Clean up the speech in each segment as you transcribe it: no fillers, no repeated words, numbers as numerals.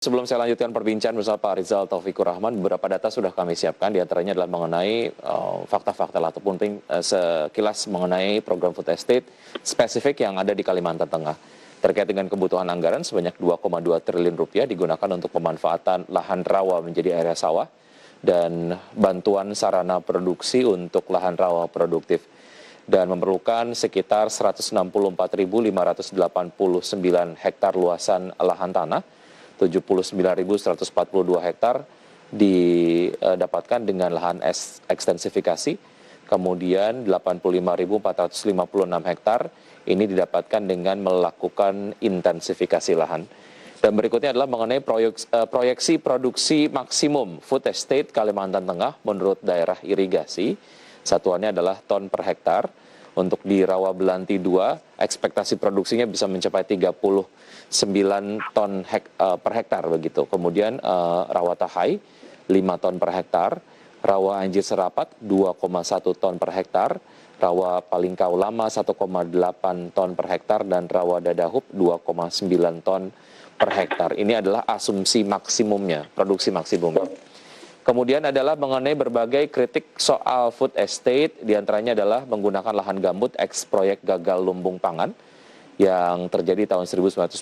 Sebelum saya lanjutkan perbincangan bersama Pak Rizal Taufikur Rahman, beberapa data sudah kami siapkan, di antaranya adalah mengenai fakta-fakta ataupun sekilas mengenai program food estate spesifik yang ada di Kalimantan Tengah. Terkait dengan kebutuhan anggaran sebanyak 2,2 triliun rupiah digunakan untuk pemanfaatan lahan rawa menjadi area sawah dan bantuan sarana produksi untuk lahan rawa produktif. Dan memerlukan sekitar 164.589 hektar luasan lahan tanah, 79.142 hektar didapatkan dengan lahan ekstensifikasi, kemudian 85.456 hektar ini didapatkan dengan melakukan intensifikasi lahan. Dan berikutnya adalah mengenai proyeksi produksi maksimum food estate Kalimantan Tengah menurut daerah irigasi. Satuannya adalah ton per hektar. Untuk di Rawa Belanti 2, ekspektasi produksinya bisa mencapai 39 ton per hektar begitu. Kemudian Rawa Tahai 5 ton per hektar, Rawa Anjir Serapat 2,1 ton per hektar, Rawa Palingkau Lama 1,8 ton per hektar, dan Rawa Dadahub 2,9 ton per hektar. Ini adalah asumsi maksimumnya, produksi maksimumnya. Kemudian adalah mengenai berbagai kritik soal food estate, diantaranya adalah menggunakan lahan gambut eks proyek gagal lumbung pangan yang terjadi tahun 1995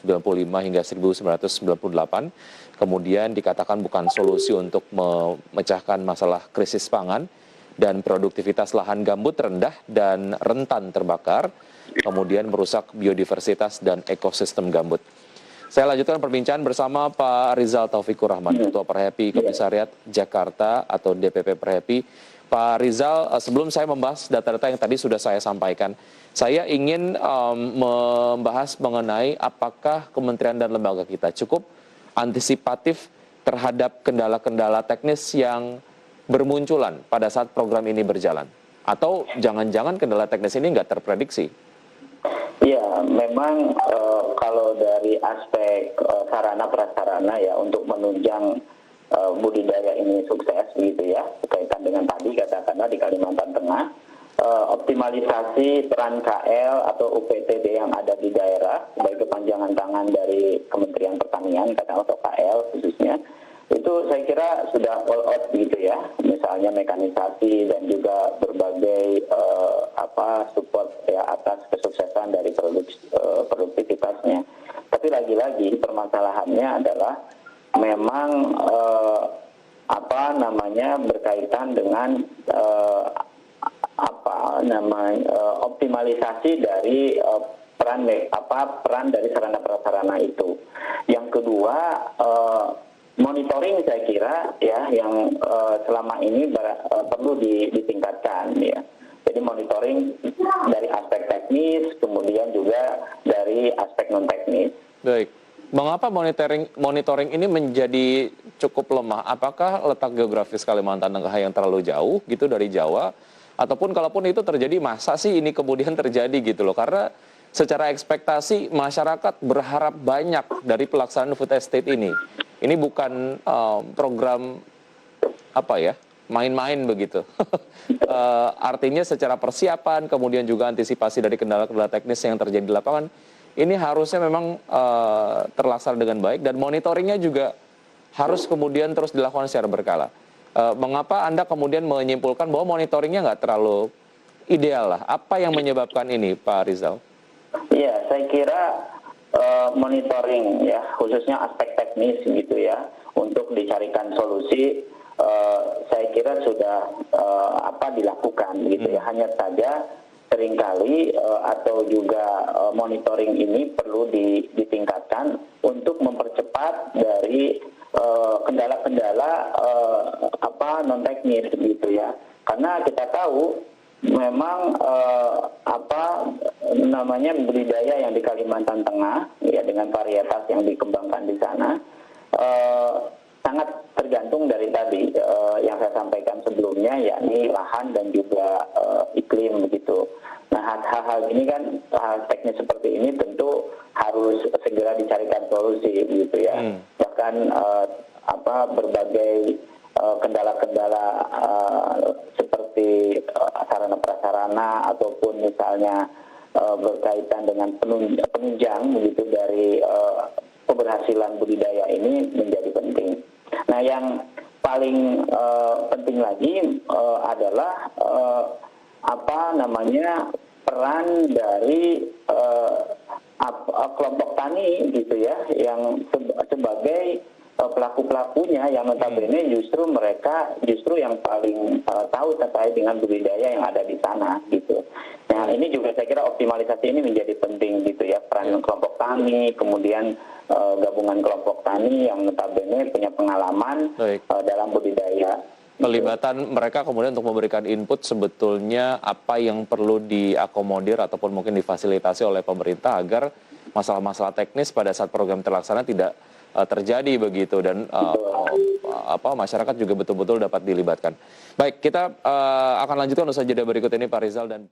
hingga 1998. Kemudian dikatakan bukan solusi untuk memecahkan masalah krisis pangan, dan produktivitas lahan gambut rendah dan rentan terbakar, kemudian merusak biodiversitas dan ekosistem gambut. Saya lanjutkan perbincangan bersama Pak Rizal Taufikur Rahman, Ketua Perhepi Komisariat Jakarta atau DPP Perhepi. Pak Rizal, sebelum saya membahas data-data yang tadi sudah saya sampaikan, saya ingin membahas mengenai apakah kementerian dan lembaga kita cukup antisipatif terhadap kendala-kendala teknis yang bermunculan pada saat program ini berjalan. Atau jangan-jangan kendala teknis ini nggak terprediksi? Ya, memang kalau dari aspek sarana prasarana ya untuk menunjang budidaya ini sukses gitu ya, berkaitan dengan tadi katakanlah di Kalimantan Tengah, optimalisasi peran KL atau UPTD yang ada di daerah sebagai kepanjangan tangan dari Kementerian Pertanian atau KL khususnya, itu saya kira sudah all out gitu ya, misalnya mekanisasi dan juga berbagai support ya atas kesuksesan dari produktivitasnya. Tapi lagi-lagi permasalahannya adalah memang berkaitan dengan optimalisasi dari peran dari sarana prasarana itu. Yang kedua, monitoring saya kira ya yang selama ini perlu ditingkatkan ya. Jadi monitoring dari aspek teknis, kemudian juga dari aspek non teknis. Baik. Mengapa monitoring ini menjadi cukup lemah? Apakah letak geografis Kalimantan Tengah yang terlalu jauh gitu dari Jawa? Ataupun kalaupun itu terjadi, masa sih ini kemudian terjadi gitu loh? Karena secara ekspektasi masyarakat berharap banyak dari pelaksanaan food estate ini. Ini bukan program main-main begitu. Artinya secara persiapan, kemudian juga antisipasi dari kendala-kendala teknis yang terjadi di lapangan, ini harusnya memang terlaksana dengan baik, dan monitoringnya juga harus kemudian terus dilakukan secara berkala. Mengapa Anda kemudian menyimpulkan bahwa monitoringnya nggak terlalu ideal lah? Apa yang menyebabkan ini, Pak Rizal? Iya, saya kira monitoring ya, khususnya aspek teknis gitu ya, untuk dicarikan solusi, saya kira sudah dilakukan gitu ya. Hanya saja seringkali atau juga monitoring ini perlu ditingkatkan untuk mempercepat dari kendala-kendala non teknis gitu ya. Karena kita tahu memang budidaya yang di Kalimantan Tengah ya dengan varietas yang dikembangkan di sana sangat tergantung dari tadi yang saya sampaikan sebelumnya, yakni lahan dan juga iklim begitu. Nah, hal-hal ini kan, hal teknis seperti ini tentu harus segera dicarikan solusi gitu ya. Bahkan berbagai kendala-kendala seperti sarana prasarana ataupun misalnya berkaitan dengan penunjang begitu dari keberhasilan budidaya ini menjadi penting. Nah, yang paling penting lagi adalah peran dari kelompok tani gitu ya, yang sebagai pelaku-pelakunya yang notabene mereka justru yang paling tahu terkait dengan budidaya yang ada di sana gitu. Nah, ini juga saya kira optimalisasi ini menjadi penting gitu ya, peran kelompok tani, kemudian gabungan kelompok tani yang notabene punya pengalaman dalam budidaya. Pelibatan mereka kemudian untuk memberikan input sebetulnya apa yang perlu diakomodir ataupun mungkin difasilitasi oleh pemerintah agar masalah-masalah teknis pada saat program terlaksana tidak terjadi begitu, dan masyarakat juga betul-betul dapat dilibatkan. Baik, kita akan lanjutkan usaha jeda berikut ini Pak Rizal dan